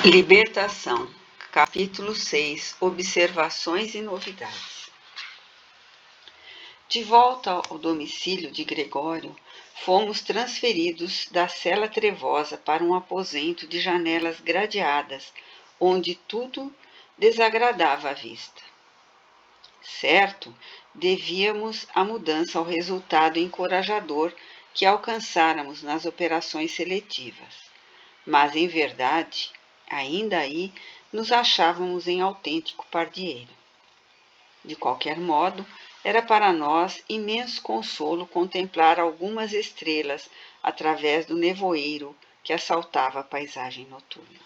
Libertação, capítulo 6, Observações e novidades. De volta ao domicílio de Gregório, fomos transferidos da cela trevosa para um aposento de janelas gradeadas, onde tudo desagradava a vista. Certo, devíamos a mudança ao resultado encorajador que alcançáramos nas operações seletivas. Mas, em verdade, ainda aí nos achávamos em autêntico pardieiro. De qualquer modo, era para nós imenso consolo contemplar algumas estrelas através do nevoeiro que assaltava a paisagem noturna.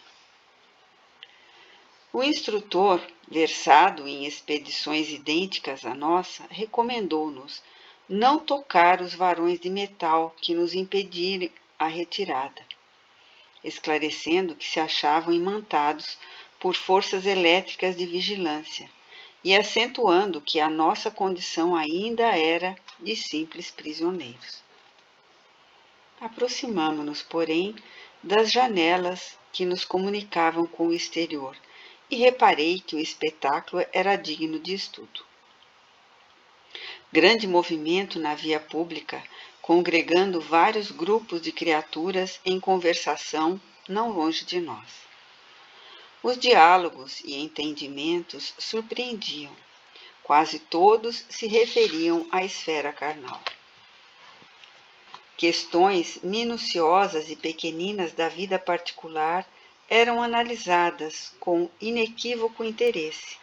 O instrutor, versado em expedições idênticas à nossa, recomendou-nos não tocar os varões de metal que nos impediram a retirada, esclarecendo que se achavam imantados por forças elétricas de vigilância e acentuando que a nossa condição ainda era de simples prisioneiros. Aproximamo-nos, porém, das janelas que nos comunicavam com o exterior e reparei que o espetáculo era digno de estudo. Grande movimento na via pública, congregando vários grupos de criaturas em conversação não longe de nós. Os diálogos e entendimentos surpreendiam. Quase todos se referiam à esfera carnal. Questões minuciosas e pequeninas da vida particular eram analisadas com inequívoco interesse.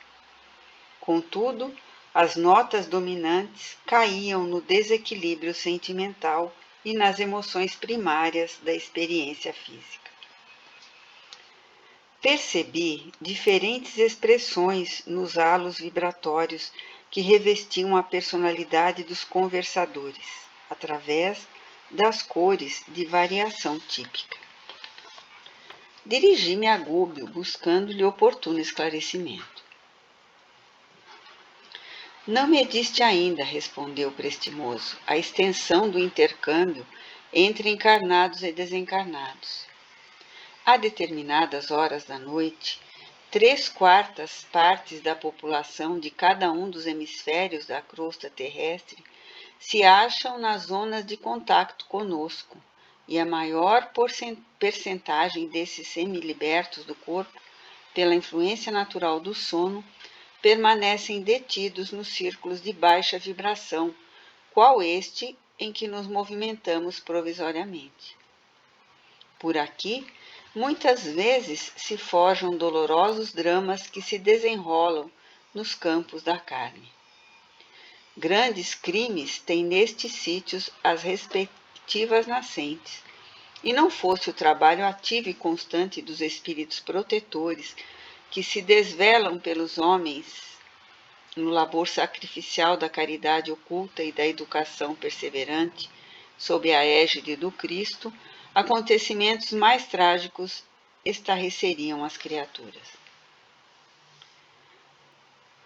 Contudo, as notas dominantes caíam no desequilíbrio sentimental e nas emoções primárias da experiência física. Percebi diferentes expressões nos halos vibratórios que revestiam a personalidade dos conversadores, através das cores de variação típica. Dirigi-me a Gúbio, buscando-lhe oportuno esclarecimento. Não mediste ainda, respondeu prestimoso, a extensão do intercâmbio entre encarnados e desencarnados. A determinadas horas da noite, 3/4 partes da população de cada um dos hemisférios da crosta terrestre se acham nas zonas de contato conosco, e a maior percentagem desses semilibertos do corpo, pela influência natural do sono, permanecem detidos nos círculos de baixa vibração, qual este em que nos movimentamos provisoriamente. Por aqui, muitas vezes se forjam dolorosos dramas que se desenrolam nos campos da carne. Grandes crimes têm nestes sítios as respectivas nascentes, e não fosse o trabalho ativo e constante dos espíritos protetores que se desvelam pelos homens no labor sacrificial da caridade oculta e da educação perseverante, sob a égide do Cristo, acontecimentos mais trágicos estarreceriam as criaturas.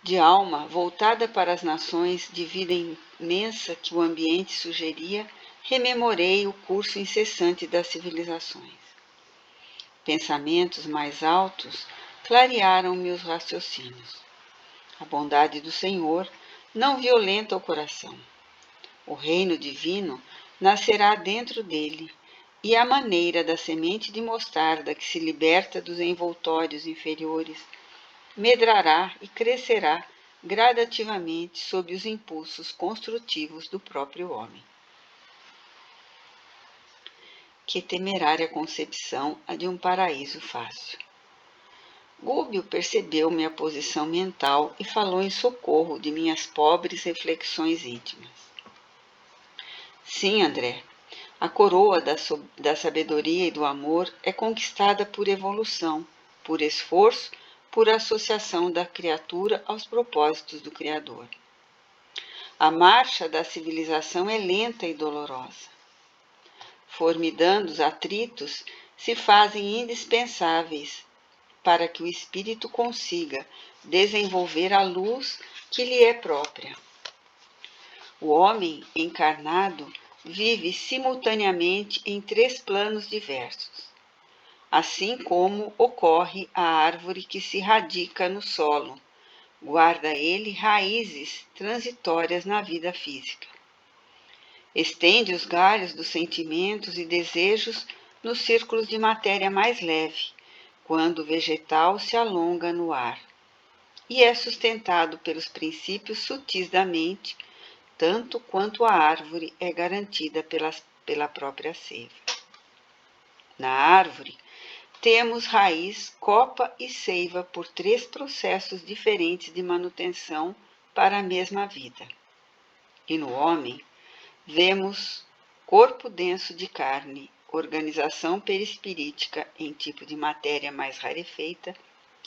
De alma voltada para as nações de vida imensa que o ambiente sugeria, rememorei o curso incessante das civilizações. Pensamentos mais altos clarearam meus raciocínios. A bondade do Senhor não violenta o coração. O reino divino nascerá dentro dele, e a maneira da semente de mostarda que se liberta dos envoltórios inferiores medrará e crescerá gradativamente sob os impulsos construtivos do próprio homem. Que temerária concepção a de um paraíso fácil. Gúbio percebeu minha posição mental e falou em socorro de minhas pobres reflexões íntimas. Sim, André, a coroa da sabedoria e do amor é conquistada por evolução, por esforço, por associação da criatura aos propósitos do Criador. A marcha da civilização é lenta e dolorosa. Formidandos atritos se fazem indispensáveis para que o espírito consiga desenvolver a luz que lhe é própria. O homem encarnado vive simultaneamente em 3 planos diversos. assim como ocorre à árvore que se radica no solo. Guarda ele raízes transitórias na vida física. Estende os galhos dos sentimentos e desejos nos círculos de matéria mais leve, quando o vegetal se alonga no ar, e é sustentado pelos princípios sutis da mente, tanto quanto a árvore é garantida pela própria seiva. Na árvore, temos raiz, copa e seiva por 3 processos diferentes de manutenção para a mesma vida. E no homem, vemos corpo denso de carne, organização perispirítica em tipo de matéria mais rarefeita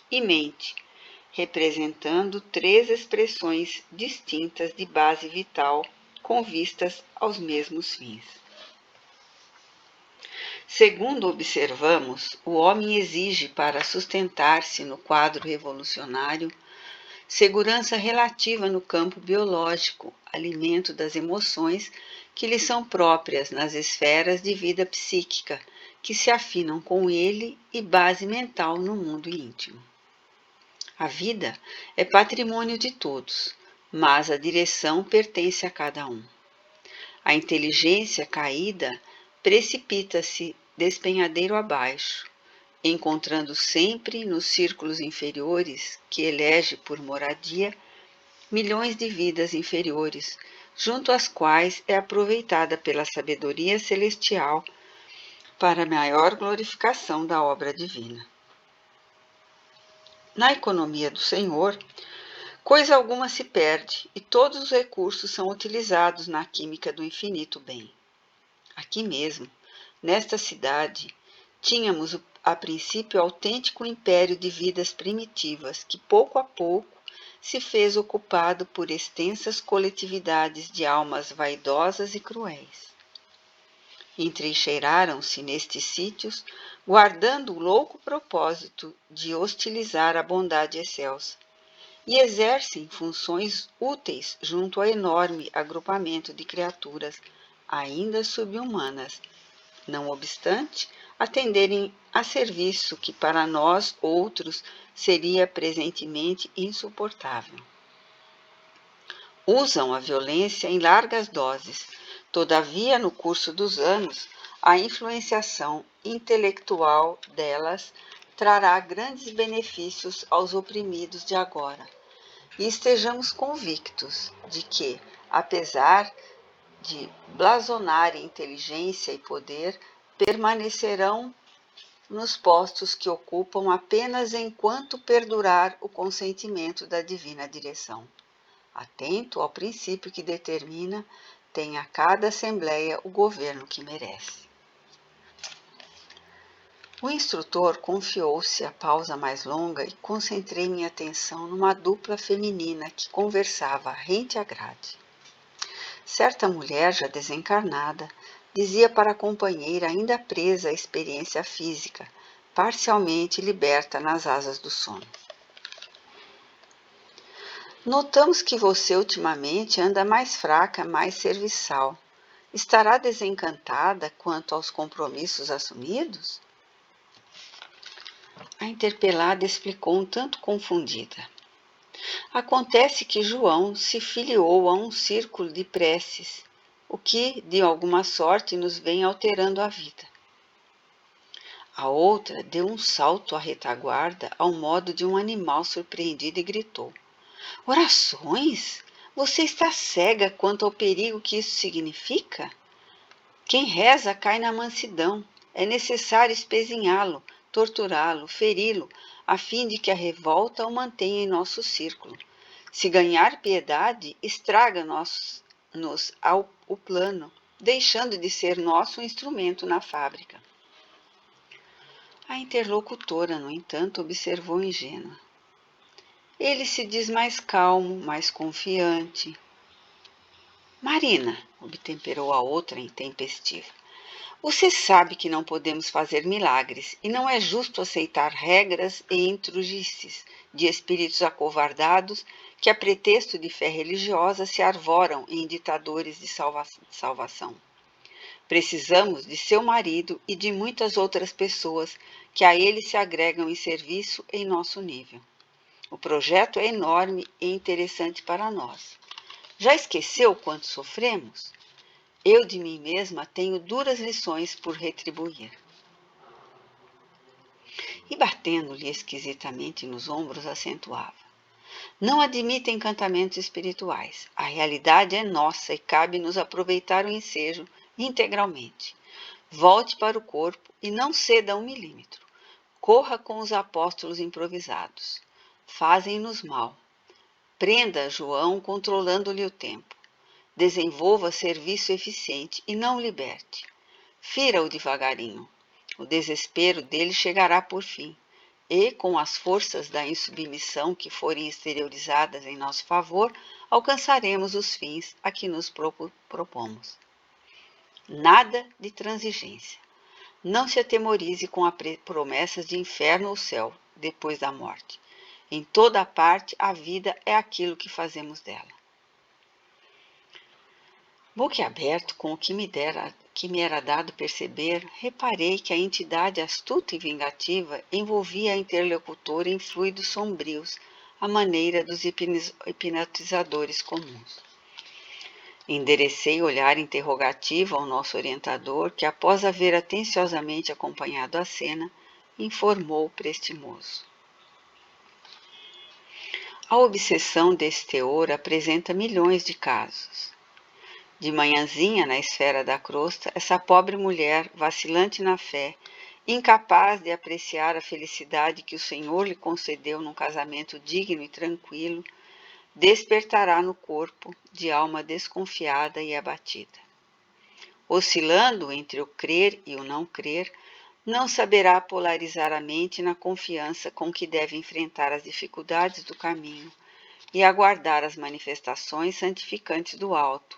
e mente, representando 3 expressões distintas de base vital com vistas aos mesmos fins. Segundo observamos, o homem exige para sustentar-se no quadro revolucionário segurança relativa no campo biológico, alimento das emoções que lhe são próprias nas esferas de vida psíquica, que se afinam com ele, e base mental no mundo íntimo. A vida é patrimônio de todos, mas a direção pertence a cada um. A inteligência caída precipita-se despenhadeiro abaixo, encontrando sempre nos círculos inferiores, que elege por moradia, milhões de vidas inferiores, junto às quais é aproveitada pela sabedoria celestial para a maior glorificação da obra divina. Na economia do Senhor, coisa alguma se perde e todos os recursos são utilizados na química do infinito bem. Aqui mesmo, nesta cidade, tínhamos a princípio autêntico império de vidas primitivas que pouco a pouco se fez ocupado por extensas coletividades de almas vaidosas e cruéis. Entrincheiraram-se nestes sítios, guardando o louco propósito de hostilizar a bondade excelsa, e exercem funções úteis junto ao enorme agrupamento de criaturas ainda subhumanas, não obstante atenderem a serviço que para nós outros seria presentemente insuportável. Usam a violência em largas doses, todavia no curso dos anos a influenciação intelectual delas trará grandes benefícios aos oprimidos de agora, e estejamos convictos de que, apesar de blasonarem inteligência e poder, permanecerão nos postos que ocupam apenas enquanto perdurar o consentimento da divina direção. Atento ao princípio que determina, tenha cada assembleia o governo que merece. O instrutor confiou-se à pausa mais longa e concentrei minha atenção numa dupla feminina que conversava rente à grade. Certa mulher, já desencarnada, dizia para a companheira ainda presa à experiência física, parcialmente liberta nas asas do sono. Notamos que você ultimamente anda mais fraca, mais serviçal. Estará desencantada quanto aos compromissos assumidos? A interpelada explicou um tanto confundida. Acontece que João se filiou a um círculo de preces, o que, de alguma sorte, nos vem alterando a vida. A outra deu um salto à retaguarda ao modo de um animal surpreendido e gritou: Orações? Você está cega quanto ao perigo que isso significa? Quem reza cai na mansidão. É necessário espezinhá-lo, torturá-lo, feri-lo, a fim de que a revolta o mantenha em nosso círculo. Se ganhar piedade, estraga-nos o plano, deixando de ser nosso instrumento na fábrica. A interlocutora, no entanto, observou ingênua. Ele se diz mais calmo, mais confiante. Marina, obtemperou a outra intempestiva, você sabe que não podemos fazer milagres e não é justo aceitar regras e intrugices de espíritos acovardados que, a pretexto de fé religiosa, se arvoram em ditadores de salvação. Precisamos de seu marido e de muitas outras pessoas que a ele se agregam em serviço em nosso nível. O projeto é enorme e interessante para nós. Já esqueceu quanto sofremos? Eu de mim mesma tenho duras lições por retribuir. E batendo-lhe esquisitamente nos ombros, acentuava: não admita encantamentos espirituais. A realidade é nossa e cabe-nos aproveitar o ensejo integralmente. Volte para o corpo e não ceda 1 milímetro. Corra com os apóstolos improvisados. Fazem-nos mal. Prenda João controlando-lhe o tempo. Desenvolva serviço eficiente e não o liberte. Fira-o devagarinho. O desespero dele chegará por fim, e, com as forças da insubmissão que forem exteriorizadas em nosso favor, alcançaremos os fins a que nos propomos. Nada de transigência. Não se atemorize com as promessas de inferno ou céu depois da morte. Em toda a parte, a vida é aquilo que fazemos dela. Boquiaberto com o que me era dado perceber, reparei que a entidade astuta e vingativa envolvia a interlocutora em fluidos sombrios, à maneira dos hipnotizadores comuns. Enderecei olhar interrogativo ao nosso orientador, que, após haver atenciosamente acompanhado a cena, informou prestimoso. A obsessão desse teor apresenta milhões de casos. De manhãzinha, na esfera da crosta, essa pobre mulher, vacilante na fé, incapaz de apreciar a felicidade que o Senhor lhe concedeu num casamento digno e tranquilo, despertará no corpo de alma desconfiada e abatida. Oscilando entre o crer e o não crer, não saberá polarizar a mente na confiança com que deve enfrentar as dificuldades do caminho e aguardar as manifestações santificantes do alto,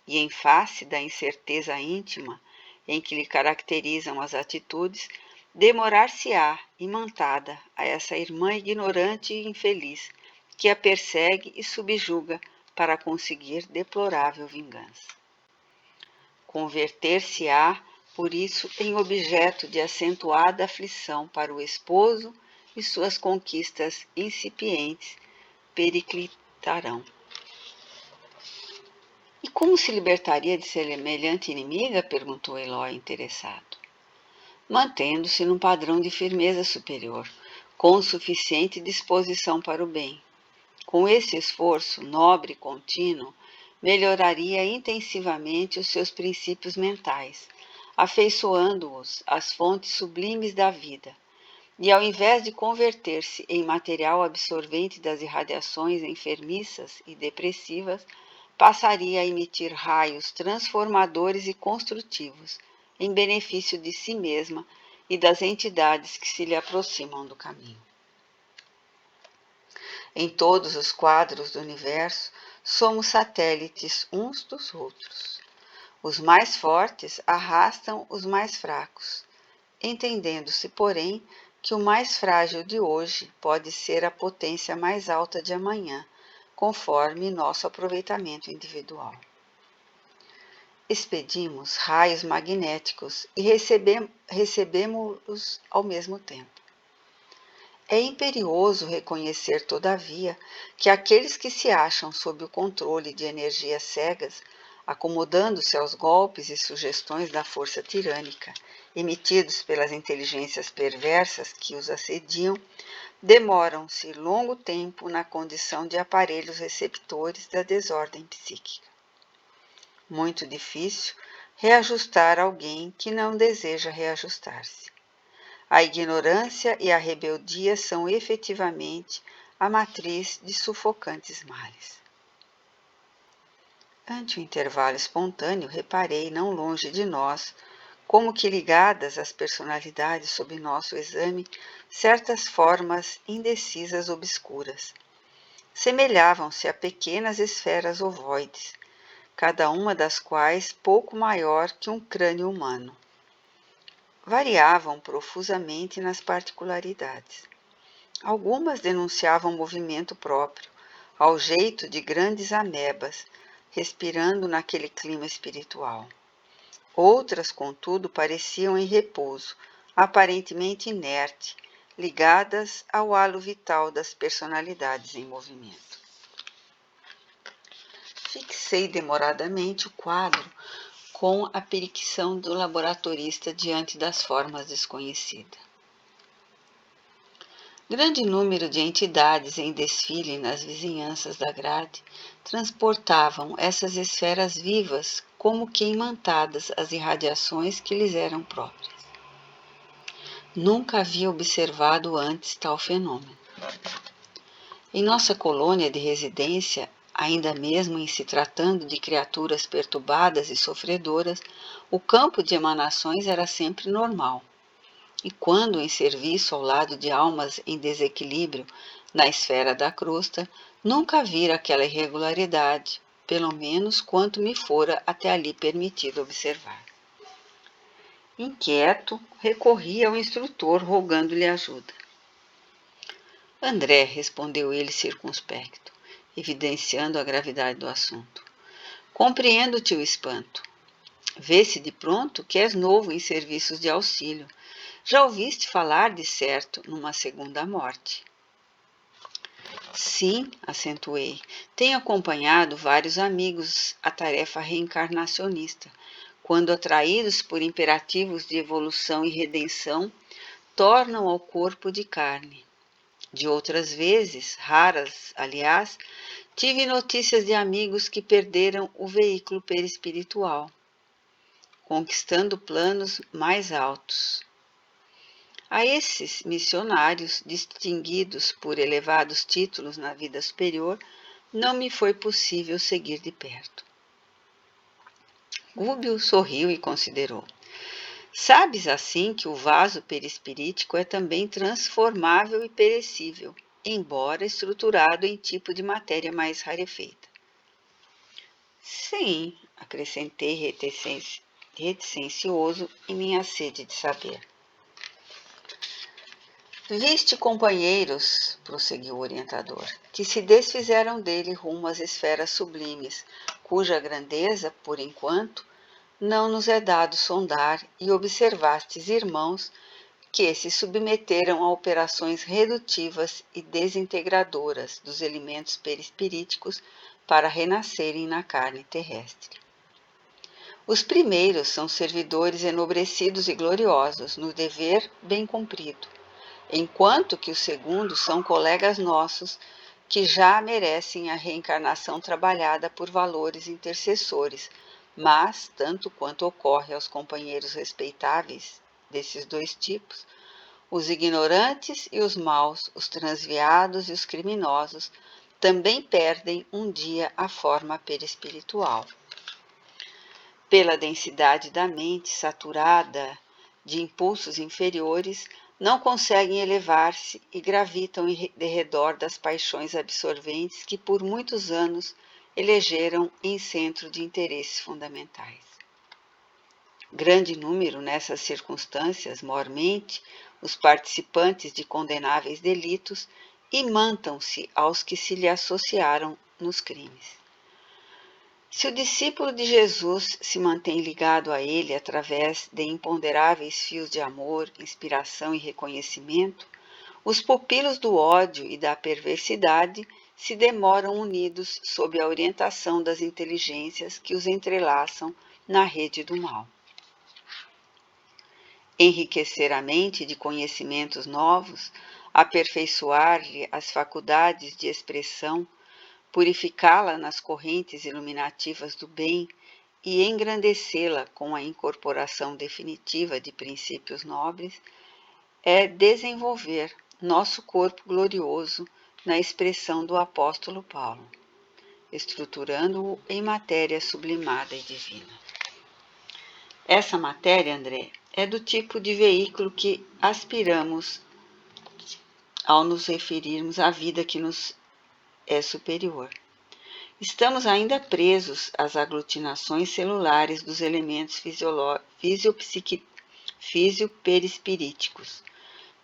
e em face da incerteza íntima em que lhe caracterizam as atitudes, demorar-se-á imantada a essa irmã ignorante e infeliz, que a persegue e subjuga para conseguir deplorável vingança. Converter-se-á, por isso, em objeto de acentuada aflição para o esposo, e suas conquistas incipientes periclitarão. E como se libertaria de semelhante inimiga? Perguntou Eloy, interessado. Mantendo-se num padrão de firmeza superior, com suficiente disposição para o bem. Com esse esforço nobre e contínuo, melhoraria intensivamente os seus princípios mentais, afeiçoando-os às fontes sublimes da vida, e ao invés de converter-se em material absorvente das irradiações enfermiças e depressivas, passaria a emitir raios transformadores e construtivos, em benefício de si mesma e das entidades que se lhe aproximam do caminho. Em todos os quadros do universo, somos satélites uns dos outros. Os mais fortes arrastam os mais fracos, entendendo-se, porém, que o mais frágil de hoje pode ser a potência mais alta de amanhã, conforme nosso aproveitamento individual. Expedimos raios magnéticos e recebemos-los ao mesmo tempo. É imperioso reconhecer, todavia, que aqueles que se acham sob o controle de energias cegas, acomodando-se aos golpes e sugestões da força tirânica, emitidos pelas inteligências perversas que os assediam, demoram-se longo tempo na condição de aparelhos receptores da desordem psíquica. Muito difícil reajustar alguém que não deseja reajustar-se. A ignorância e a rebeldia são efetivamente a matriz de sufocantes males. Ante o intervalo espontâneo, reparei, não longe de nós, como que ligadas às personalidades sob nosso exame, certas formas indecisas obscuras. Semelhavam-se a pequenas esferas ovoides, cada uma das quais pouco maior que um crânio humano. Variavam profusamente nas particularidades. Algumas denunciavam movimento próprio, ao jeito de grandes amebas, respirando naquele clima espiritual. Outras, contudo, pareciam em repouso, aparentemente inerte, ligadas ao halo vital das personalidades em movimento. Fixei demoradamente o quadro com a pericção do laboratorista diante das formas desconhecidas. Grande número de entidades em desfile nas vizinhanças da grade transportavam essas esferas vivas como que imantadas as irradiações que lhes eram próprias. Nunca havia observado antes tal fenômeno. Em nossa colônia de residência, ainda mesmo em se tratando de criaturas perturbadas e sofredoras, o campo de emanações era sempre normal. E quando em serviço ao lado de almas em desequilíbrio na esfera da crosta, nunca vira aquela irregularidade, pelo menos quanto me fora até ali permitido observar. Inquieto, recorri ao instrutor rogando-lhe ajuda. André, respondeu ele circunspecto, evidenciando a gravidade do assunto. Compreendo teu espanto. Vê-se de pronto que és novo em serviços de auxílio. Já ouviste falar, de certo, numa segunda morte? Sim, acentuei. Tenho acompanhado vários amigos à tarefa reencarnacionista, quando atraídos por imperativos de evolução e redenção, tornam ao corpo de carne. De outras vezes, raras, aliás, tive notícias de amigos que perderam o veículo perispiritual, conquistando planos mais altos. A esses missionários, distinguidos por elevados títulos na vida superior, não me foi possível seguir de perto. Gúbio sorriu e considerou. Sabes assim que o vaso perispirítico é também transformável e perecível, embora estruturado em tipo de matéria mais rarefeita. Sim, acrescentei reticencioso em minha sede de saber. Viste companheiros, prosseguiu o orientador, que se desfizeram dele rumo às esferas sublimes, cuja grandeza, por enquanto, não nos é dado sondar, e observastes irmãos que se submeteram a operações redutivas e desintegradoras dos elementos perispiríticos para renascerem na carne terrestre. Os primeiros são servidores enobrecidos e gloriosos no dever bem cumprido, enquanto que os segundos são colegas nossos que já merecem a reencarnação trabalhada por valores intercessores, mas, tanto quanto ocorre aos companheiros respeitáveis desses dois tipos, os ignorantes e os maus, os transviados e os criminosos, também perdem um dia a forma perispiritual. Pela densidade da mente saturada de impulsos inferiores, não conseguem elevar-se e gravitam de redor das paixões absorventes que por muitos anos elegeram em centro de interesses fundamentais. Grande número nessas circunstâncias, mormente, os participantes de condenáveis delitos imantam-se aos que se lhe associaram nos crimes. Se o discípulo de Jesus se mantém ligado a ele através de imponderáveis fios de amor, inspiração e reconhecimento, os pupilos do ódio e da perversidade se demoram unidos sob a orientação das inteligências que os entrelaçam na rede do mal. Enriquecer a mente de conhecimentos novos, aperfeiçoar-lhe as faculdades de expressão, purificá-la nas correntes iluminativas do bem e engrandecê-la com a incorporação definitiva de princípios nobres, é desenvolver nosso corpo glorioso na expressão do apóstolo Paulo, estruturando-o em matéria sublimada e divina. Essa matéria, André, é do tipo de veículo que aspiramos ao nos referirmos à vida que nos é superior. Estamos ainda presos às aglutinações celulares dos elementos fisioperispiríticos,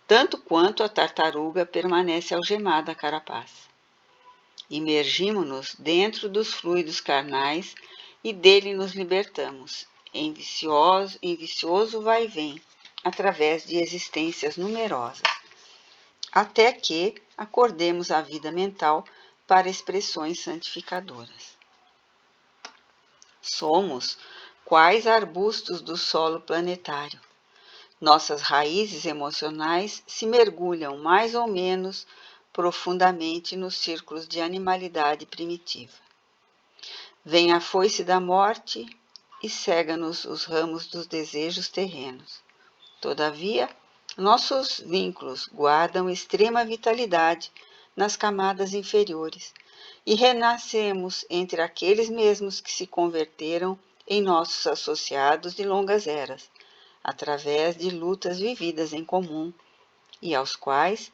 tanto quanto a tartaruga permanece algemada à carapaça. Imergimo-nos dentro dos fluidos carnais e dele nos libertamos, em vicioso vai-vem, através de existências numerosas, até que acordemos a vida mental para expressões santificadoras. Somos quais arbustos do solo planetário. Nossas raízes emocionais se mergulham mais ou menos profundamente nos círculos de animalidade primitiva. Vem a foice da morte e cega-nos os ramos dos desejos terrenos. Todavia, nossos vínculos guardam extrema vitalidade nas camadas inferiores e renascemos entre aqueles mesmos que se converteram em nossos associados de longas eras, através de lutas vividas em comum e aos quais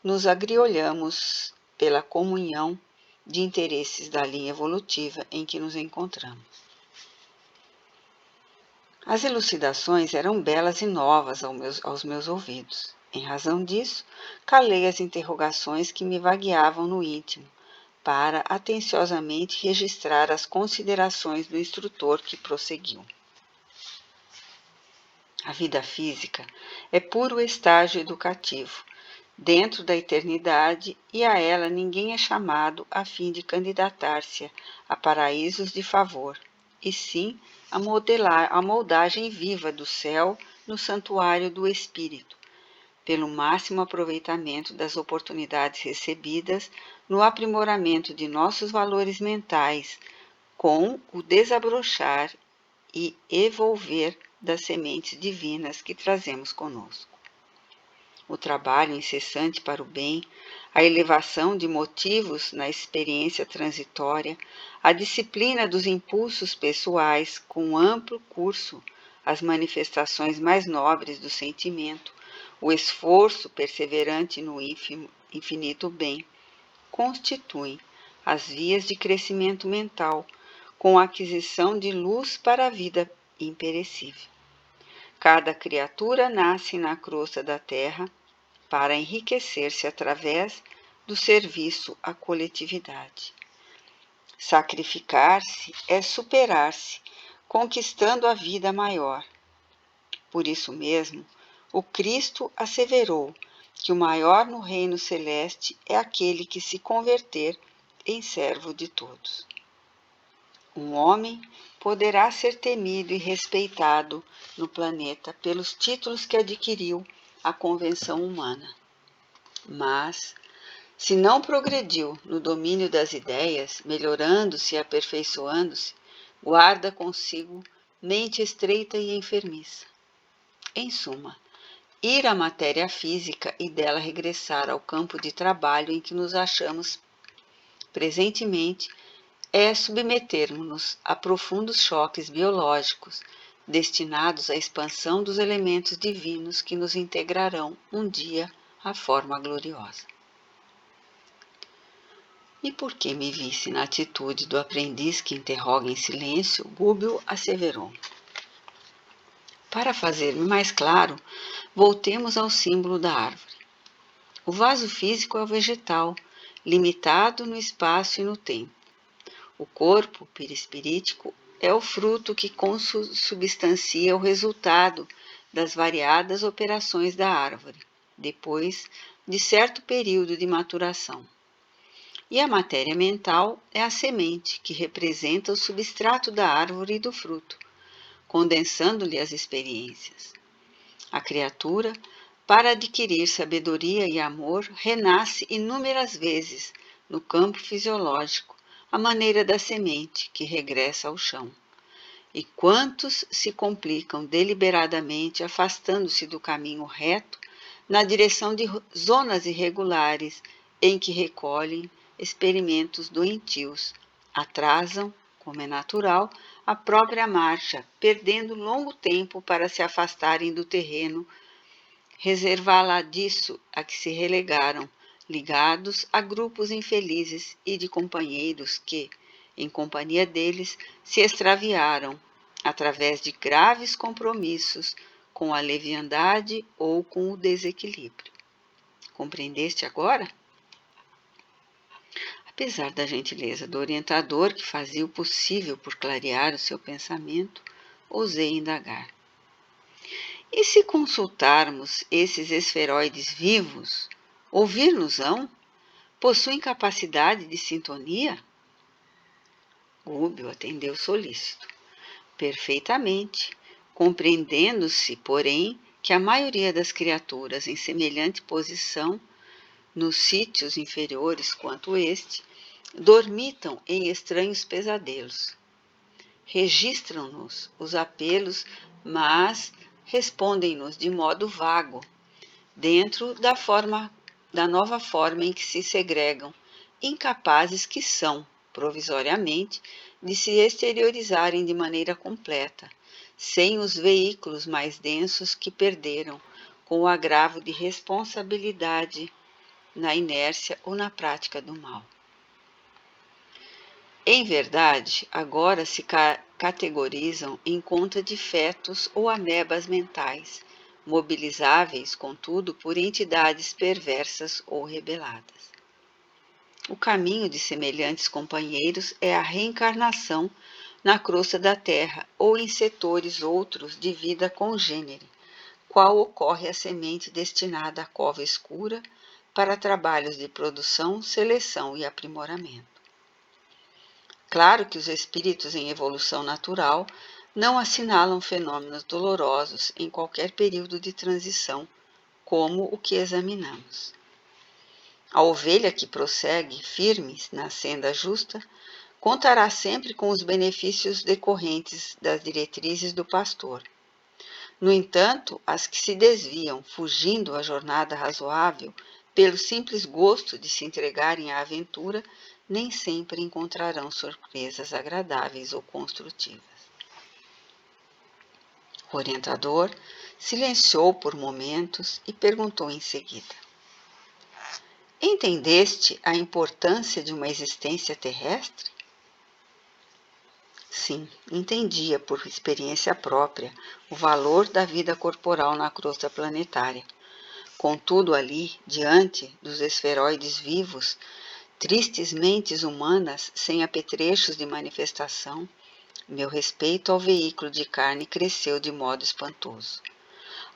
nos agriolhamos pela comunhão de interesses da linha evolutiva em que nos encontramos. As elucidações eram belas e novas aos meus ouvidos. Em razão disso, calei as interrogações que me vagueavam no íntimo, para atenciosamente registrar as considerações do instrutor, que prosseguiu. A vida física é puro estágio educativo, dentro da eternidade, e a ela ninguém é chamado a fim de candidatar-se a paraísos de favor, e sim a moldagem viva do céu no santuário do espírito, pelo máximo aproveitamento das oportunidades recebidas no aprimoramento de nossos valores mentais, com o desabrochar e evolver das sementes divinas que trazemos conosco. O trabalho incessante para o bem, a elevação de motivos na experiência transitória, a disciplina dos impulsos pessoais com amplo curso, as manifestações mais nobres do sentimento, o esforço perseverante no infinito bem, constituem as vias de crescimento mental, com a aquisição de luz para a vida imperecível. Cada criatura nasce na crosta da terra para enriquecer-se através do serviço à coletividade. Sacrificar-se é superar-se, conquistando a vida maior. Por isso mesmo, o Cristo asseverou que o maior no reino celeste é aquele que se converter em servo de todos. Um homem poderá ser temido e respeitado no planeta pelos títulos que adquiriu à convenção humana. Mas, se não progrediu no domínio das ideias, melhorando-se e aperfeiçoando-se, guarda consigo mente estreita e enfermiça. Em suma, ir à matéria física e dela regressar ao campo de trabalho em que nos achamos presentemente é submetermos-nos a profundos choques biológicos, destinados à expansão dos elementos divinos que nos integrarão um dia à forma gloriosa. E porque me visse na atitude do aprendiz que interroga em silêncio, Gúbio asseverou. Para fazer-me mais claro, voltemos ao símbolo da árvore. O vaso físico é o vegetal, limitado no espaço e no tempo. O corpo perispirítico é o fruto que consubstancia o resultado das variadas operações da árvore, depois de certo período de maturação. E a matéria mental é a semente, que representa o substrato da árvore e do fruto, condensando-lhe as experiências. A criatura, para adquirir sabedoria e amor, renasce inúmeras vezes no campo fisiológico, à maneira da semente que regressa ao chão. E quantos se complicam deliberadamente, afastando-se do caminho reto, na direção de zonas irregulares em que recolhem experimentos doentios, atrasam, como é natural, a própria marcha, perdendo longo tempo para se afastarem do terreno reservadiço a que se relegaram, ligados a grupos infelizes e de companheiros que, em companhia deles, se extraviaram, através de graves compromissos com a leviandade ou com o desequilíbrio. Compreendeste agora? Apesar da gentileza do orientador, que fazia o possível por clarear o seu pensamento, ousei indagar. E se consultarmos esses esferoides vivos, ouvir-nos-ão? Possuem capacidade de sintonia? Gúbio atendeu solícito. Perfeitamente, compreendendo-se, porém, que a maioria das criaturas em semelhante posição, nos sítios inferiores quanto este, dormitam em estranhos pesadelos. Registram-nos os apelos, mas respondem-nos de modo vago, dentro da nova forma em que se segregam, incapazes que são, provisoriamente, de se exteriorizarem de maneira completa, sem os veículos mais densos que perderam, com o agravo de responsabilidade na inércia ou na prática do mal. Em verdade, agora se categorizam em conta de fetos ou amebas mentais, mobilizáveis, contudo, por entidades perversas ou rebeladas. O caminho de semelhantes companheiros é a reencarnação na crosta da terra ou em setores outros de vida congênere, qual ocorre a semente destinada à cova escura para trabalhos de produção, seleção e aprimoramento. Claro que os espíritos em evolução natural não assinalam fenômenos dolorosos em qualquer período de transição, como o que examinamos. A ovelha que prossegue firme na senda justa contará sempre com os benefícios decorrentes das diretrizes do pastor. No entanto, as que se desviam, fugindo a jornada razoável, pelo simples gosto de se entregarem à aventura, nem sempre encontrarão surpresas agradáveis ou construtivas. O orientador silenciou por momentos e perguntou em seguida: Entendeste a importância de uma existência terrestre? Sim, entendia por experiência própria o valor da vida corporal na crosta planetária. Contudo, ali, diante dos esferoides vivos, tristes mentes humanas sem apetrechos de manifestação, meu respeito ao veículo de carne cresceu de modo espantoso.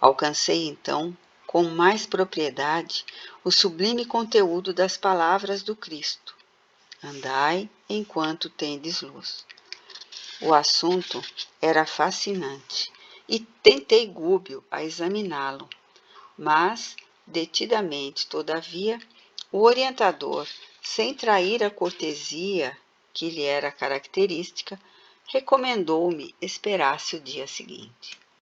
Alcancei, então, com mais propriedade, o sublime conteúdo das palavras do Cristo. Andai enquanto tendes luz. O assunto era fascinante e tentei Gúbio a examiná-lo, mas, detidamente, todavia, o orientador, sem trair a cortesia que lhe era característica, recomendou-me esperasse o dia seguinte.